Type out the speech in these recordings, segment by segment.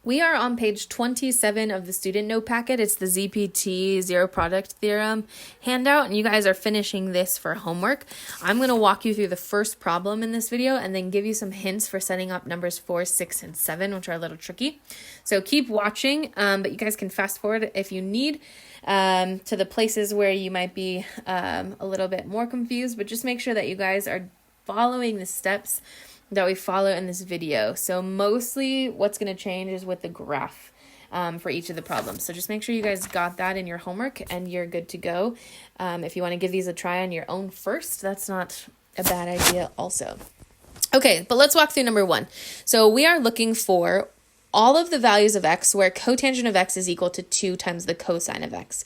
We are on page 27 of the student note packet. It's the ZPT Zero Product Theorem handout, and you guys are finishing this for homework. I'm going to walk you through the first problem in this video and then give you some hints for setting up numbers 4, 6, and 7, which are a little tricky. So keep watching, but you guys can fast forward if you need to the places where you might be a little bit more confused, but just make sure that you guys are following the steps that we follow in this video. So mostly what's going to change is with the graph for each of the problems. So just make sure you guys got that in your homework and you're good to go. If you want to give these a try on your own first, that's not a bad idea also. Okay, but let's walk through number 1. So we are looking for all of the values of x where cotangent of x is equal to 2 times the cosine of x.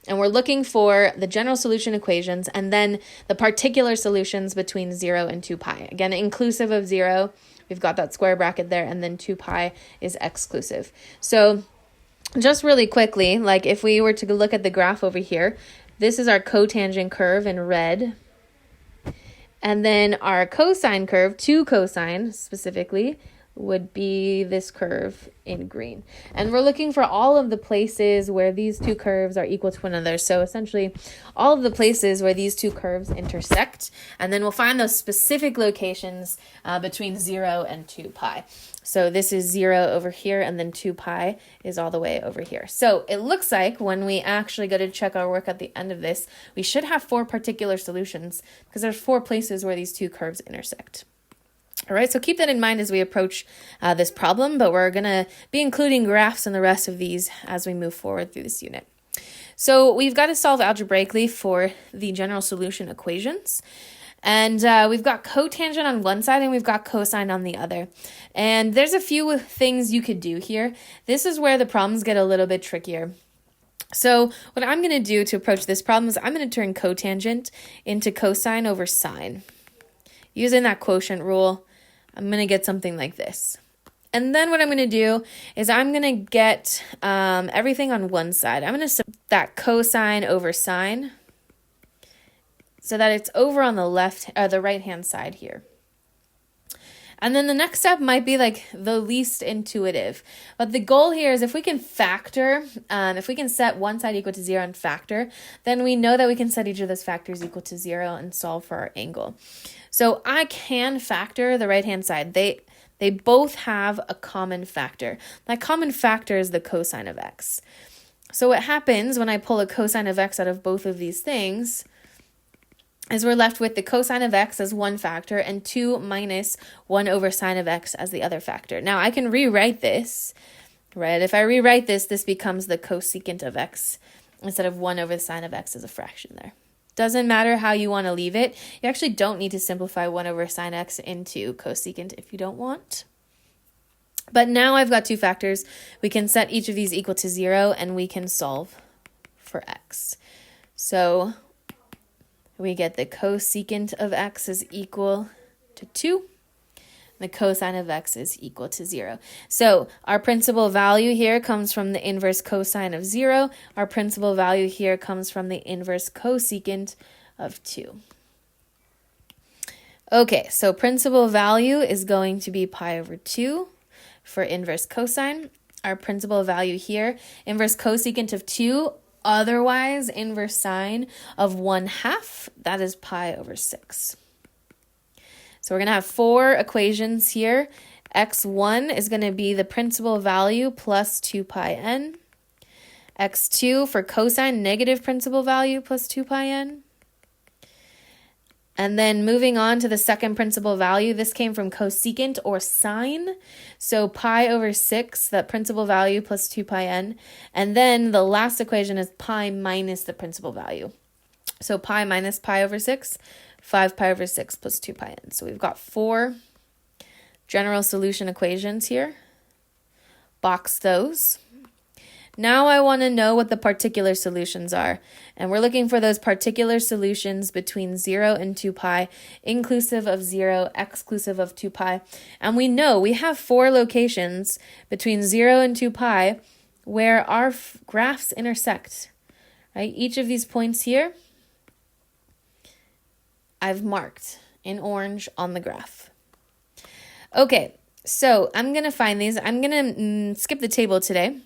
And we're looking for the general solution equations and then the particular solutions between 0 and 2 pi. Again, inclusive of 0, we've got that square bracket there, and then 2 pi is exclusive. So just really quickly, like if we were to look at the graph over here, this is our cotangent curve in red. And then our cosine curve, 2 cosine specifically, would be this curve in green. And we're looking for all of the places where these two curves are equal to one another. So essentially all of the places where these two curves intersect, and then we'll find those specific locations between 0 and 2 pi. So this is 0 over here, and then 2 pi is all the way over here. So it looks like when we actually go to check our work at the end of this, we should have 4 particular solutions because there's 4 places where these two curves intersect. All right, so keep that in mind as we approach this problem, but we're going to be including graphs and the rest of these as we move forward through this unit. So we've got to solve algebraically for the general solution equations. And we've got cotangent on one side and we've got cosine on the other. And there's a few things you could do here. This is where the problems get a little bit trickier. So what I'm going to do to approach this problem is I'm going to turn cotangent into cosine over sine. Using that quotient rule, I'm going to get something like this. And then what I'm going to do is I'm going to get everything on one side. I'm going to set that cosine over sine so that it's over on the right-hand side here. And then the next step might be like the least intuitive. But the goal here is if we can factor, if we can set one side equal to 0 and factor, then we know that we can set each of those factors equal to 0 and solve for our angle. So I can factor the right-hand side. They both have a common factor. That common factor is the cosine of x. So what happens when I pull a cosine of x out of both of these things is we're left with the cosine of x as one factor and 2 minus 1 over sine of x as the other factor. Now I can rewrite this, right? If I rewrite this, this becomes the cosecant of x instead of 1 over the sine of x as a fraction there. Doesn't matter how you want to leave it. You actually don't need to simplify 1 over sine x into cosecant if you don't want. But now I've got 2 factors. We can set each of these equal to 0 and we can solve for x. So we get the cosecant of x is equal to 2. The cosine of x is equal to 0. So our principal value here comes from the inverse cosine of 0. Our principal value here comes from the inverse cosecant of 2. Okay, so principal value is going to be pi over 2 for inverse cosine. Our principal value here, inverse cosecant of 2, otherwise inverse sine of 1/2, that is pi over 6. So we're going to have 4 equations here. x1 is going to be the principal value plus 2 pi n. x2 for cosine, negative principal value plus 2 pi n. And then moving on to the second principal value, this came from cosecant or sine. So pi over 6, that principal value plus 2 pi n. And then the last equation is pi minus the principal value. So pi minus pi over 6, 5 pi over 6 plus 2 pi n. So we've got 4 general solution equations here. Box those. Now I want to know what the particular solutions are. And we're looking for those particular solutions between 0 and 2 pi, inclusive of 0, exclusive of 2 pi. And we know we have 4 locations between 0 and 2 pi where our graphs intersect. Right? Each of these points here I've marked in orange on the graph. Okay, So I'm going to find these. I'm going to skip the table today.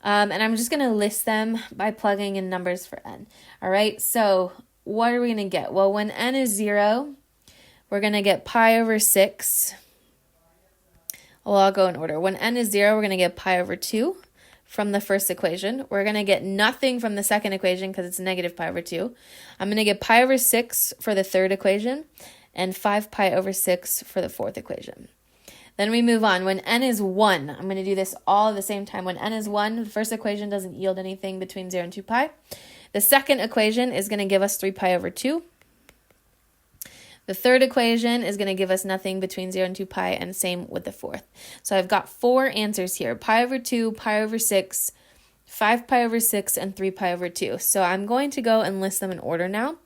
And I'm just going to list them by plugging in numbers for n. All right, so what are we going to get? Well, when n is 0, we're going to get pi over 6. Well, I'll go in order. When n is 0, we're going to get pi over 2 from the first equation. We're going to get nothing from the second equation because it's negative pi over 2. I'm going to get pi over 6 for the third equation and 5 pi over 6 for the fourth equation. Then we move on. When n is 1, I'm going to do this all at the same time. When n is 1, the first equation doesn't yield anything between 0 and 2 pi. The second equation is going to give us 3 pi over 2. The third equation is going to give us nothing between 0 and 2 pi, and same with the fourth. So I've got 4 answers here. Pi over 2, pi over 6, 5 pi over 6, and 3 pi over 2. So I'm going to go and list them in order now.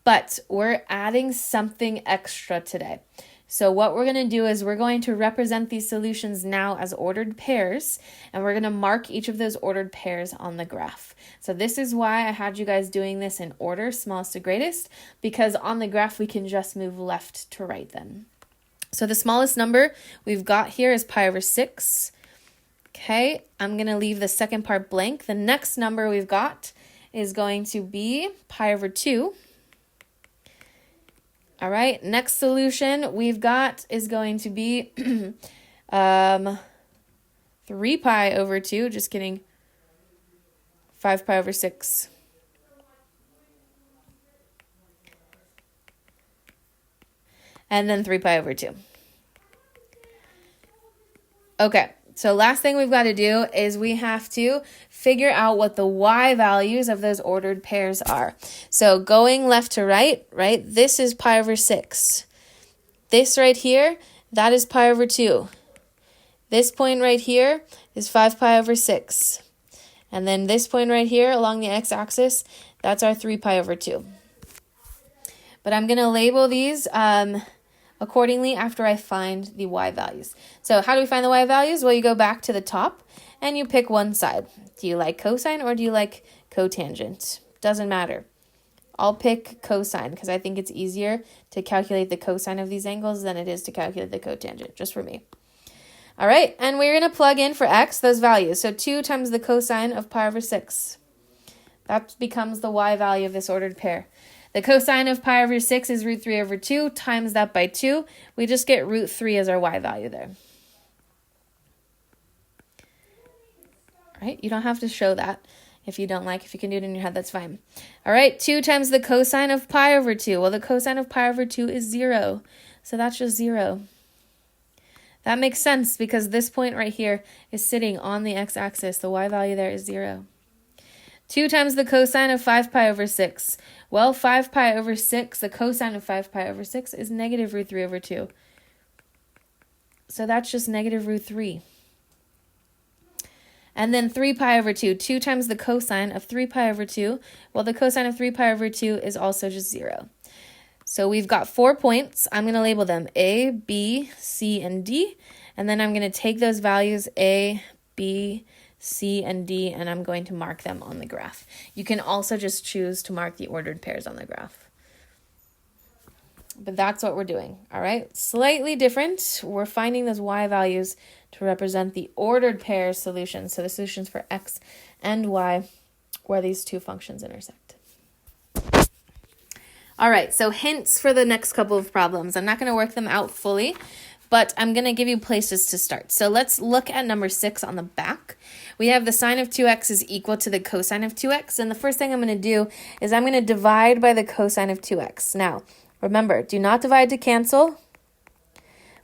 But we're adding something extra today. So what we're going to do is we're going to represent these solutions now as ordered pairs, and we're going to mark each of those ordered pairs on the graph. So this is why I had you guys doing this in order, smallest to greatest, because on the graph we can just move left to right then. So the smallest number we've got here is pi over 6. Okay, I'm going to leave the second part blank. The next number we've got is going to be pi over 2. All right, next solution we've got is going to be 3 pi over 2, just kidding, 5 pi over 6. And then 3 pi over 2. Okay, so last thing we've got to do is we have to figure out what the y values of those ordered pairs are. So going left to right, this is pi over 6. This right here, that is pi over 2. This point right here is 5 pi over 6. And then this point right here along the x-axis, that's our 3 pi over 2. But I'm going to label these accordingly after I find the y values. So how do we find the y values? Well, you go back to the top and you pick one side. Do you like cosine or do you like cotangent? Doesn't matter. I'll pick cosine because I think it's easier to calculate the cosine of these angles than it is to calculate the cotangent, just for me. All right, and we're going to plug in for x those values. So 2 times the cosine of pi over 6. That becomes the y value of this ordered pair. The cosine of pi over 6 is root 3 over 2, times that by 2. We just get root 3 as our y value there. All right, you don't have to show that if you don't like. If you can do it in your head, that's fine. All right, 2 times the cosine of pi over 2. Well, the cosine of pi over 2 is 0, so that's just 0. That makes sense because this point right here is sitting on the x-axis. The y value there is 0. 2 times the cosine of 5 pi over 6. Well, 5 pi over 6, the cosine of 5 pi over 6 is negative root 3 over 2. So that's just negative root 3. And then 3 pi over 2. 2 times the cosine of 3 pi over 2. Well, the cosine of 3 pi over 2 is also just 0. So we've got 4 points. I'm going to label them A, B, C, and D. And then I'm going to take those values A, B, C, and D, and I'm going to mark them on the graph. You can also just choose to mark the ordered pairs on the graph. But that's what we're doing, all right? Slightly different. We're finding those y values to represent the ordered pair solutions, so the solutions for x and y where these two functions intersect. All right, so hints for the next couple of problems. I'm not going to work them out fully, but I'm going to give you places to start. So let's look at number 6 on the back. We have the sine of 2x is equal to the cosine of 2x, and the first thing I'm going to do is I'm going to divide by the cosine of 2x. Now, remember, do not divide to cancel,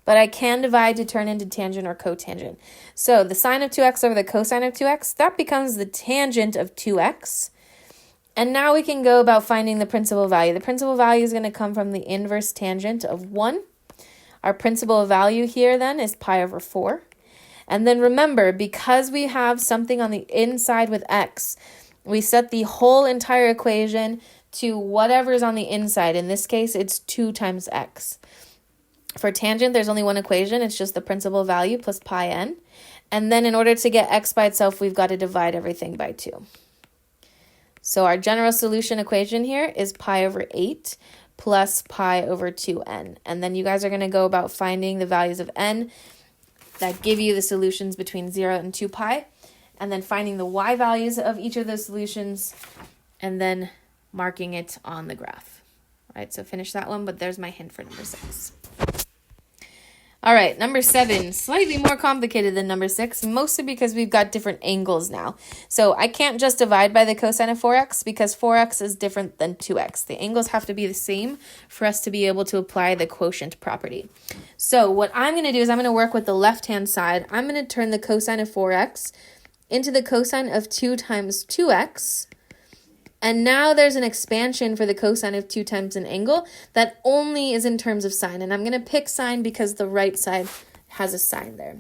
but I can divide to turn into tangent or cotangent. So the sine of 2x over the cosine of 2x, that becomes the tangent of 2x. And now we can go about finding the principal value. The principal value is going to come from the inverse tangent of 1. Our principal value here then is pi over 4. And then remember, because we have something on the inside with x, we set the whole entire equation to whatever's on the inside. In this case, it's 2 times x. For tangent, there's only one equation. It's just the principal value plus pi n. And then in order to get x by itself, we've got to divide everything by 2. So our general solution equation here is pi over 8 plus pi over 2n. And then you guys are going to go about finding the values of n that give you the solutions between 0 and 2 pi, and then finding the y values of each of those solutions, and then marking it on the graph. All right, so finish that one, but there's my hint for number 6. All right, number 7, slightly more complicated than number 6, mostly because we've got different angles now. So I can't just divide by the cosine of 4x because 4x is different than 2x. The angles have to be the same for us to be able to apply the quotient property. So what I'm going to do is I'm going to work with the left-hand side. I'm going to turn the cosine of 4x into the cosine of 2 times 2x. And now there's an expansion for the cosine of 2 times an angle that only is in terms of sine. And I'm going to pick sine because the right side has a sine there.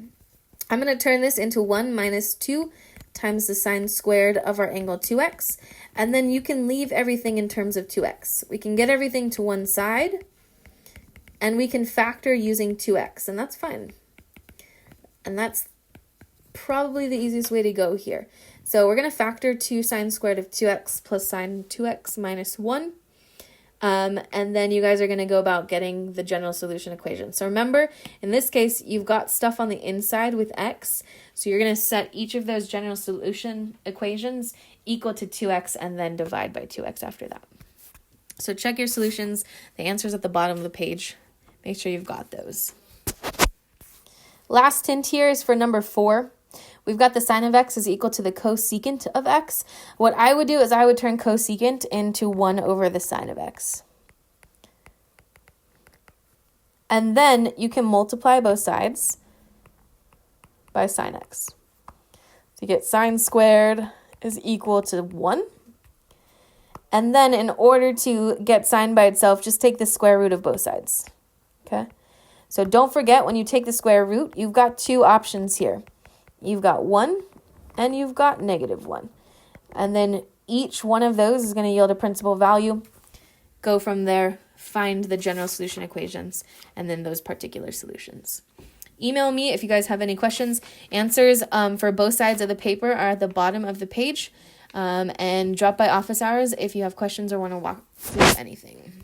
I'm going to turn this into 1 minus 2 times the sine squared of our angle 2x. And then you can leave everything in terms of 2x. We can get everything to one side, and we can factor using 2x, and that's fine. And that's probably the easiest way to go here. So we're going to factor 2 sine squared of 2x plus sine 2x minus 1. And then you guys are going to go about getting the general solution equation. So remember, in this case, you've got stuff on the inside with x. So you're going to set each of those general solution equations equal to 2x and then divide by 2x after that. So check your solutions. The answer's at the bottom of the page. Make sure you've got those. Last hint here is for number 4. We've got the sine of x is equal to the cosecant of x. What I would do is I would turn cosecant into 1 over the sine of x. And then you can multiply both sides by sine x. So you get sine squared is equal to 1. And then in order to get sine by itself, just take the square root of both sides. Okay? So don't forget, when you take the square root, you've got 2 options here. You've got 1 and you've got -1. And then each one of those is going to yield a principal value. Go from there, find the general solution equations, and then those particular solutions. Email me if you guys have any questions. Answers for both sides of the paper are at the bottom of the page. And drop by office hours if you have questions or want to walk through anything.